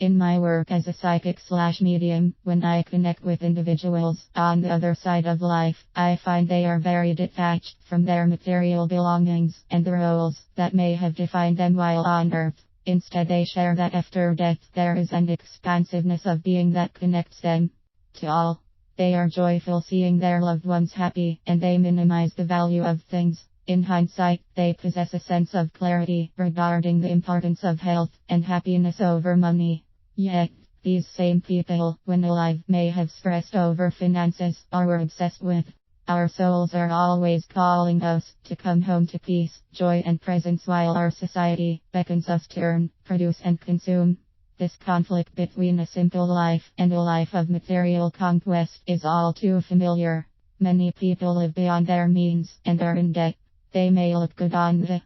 In my work as a psychic/medium, when I connect with individuals on the other side of life, I find they are very detached from their material belongings and the roles that may have defined them while on earth. Instead, they share that after death, there is an expansiveness of being that connects them to all. They are joyful seeing their loved ones happy, and they minimize the value of things. In hindsight, they possess a sense of clarity regarding the importance of health and happiness over money. Yet, these same people, when alive, may have stressed over finances or were obsessed with. Our souls are always calling us to come home to peace, joy and presence, while our society beckons us to earn, produce and consume. This conflict between a simple life and a life of material conquest is all too familiar. Many people live beyond their means and are in debt. They may look good on the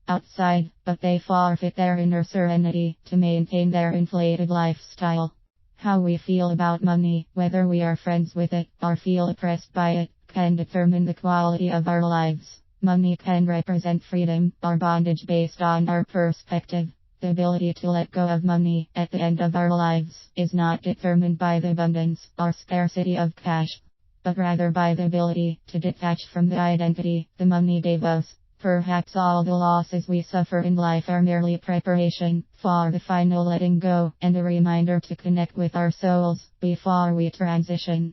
outside, but they forfeit their inner serenity to maintain their inflated lifestyle. How we feel about money, whether we are friends with it or feel oppressed by it, can determine the quality of our lives. Money can represent freedom or bondage based on our perspective. The ability to let go of money at the end of our lives is not determined by the abundance or scarcity of cash, but rather by the ability to detach from the identity the money gave us. Perhaps all the losses we suffer in life are merely preparation for the final letting go and a reminder to connect with our souls before we transition.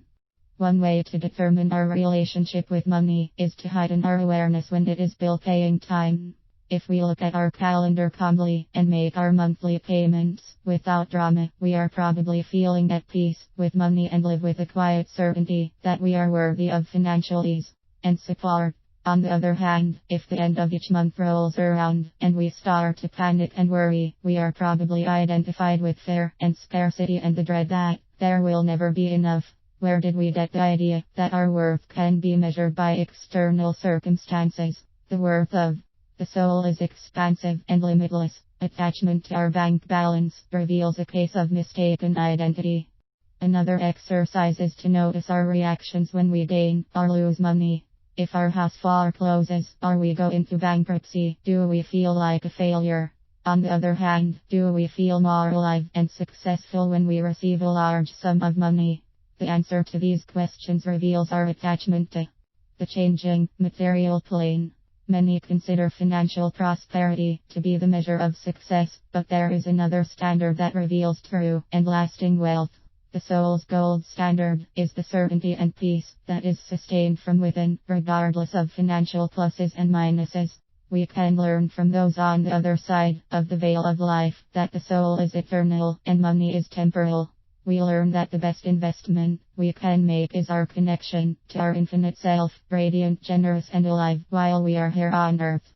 One way to determine our relationship with money is to heighten our awareness when it is bill paying time. If we look at our calendar calmly and make our monthly payments without drama, we are probably feeling at peace with money and live with a quiet certainty that we are worthy of financial ease and support. On the other hand, if the end of each month rolls around and we start to panic and worry, we are probably identified with fear and scarcity and the dread that there will never be enough. Where did we get the idea that our worth can be measured by external circumstances? The worth of the soul is expansive and limitless. Attachment to our bank balance reveals a case of mistaken identity. Another exercise is to notice our reactions when we gain or lose money. If our house forecloses or we go into bankruptcy, do we feel like a failure? On the other hand, do we feel more alive and successful when we receive a large sum of money? The answer to these questions reveals our attachment to the changing material plane. Many consider financial prosperity to be the measure of success, but there is another standard that reveals true and lasting wealth. The soul's gold standard is the certainty and peace that is sustained from within, regardless of financial pluses and minuses. We can learn from those on the other side of the veil of life that the soul is eternal and money is temporal. We learn that the best investment we can make is our connection to our infinite self, radiant, generous and alive, while we are here on earth.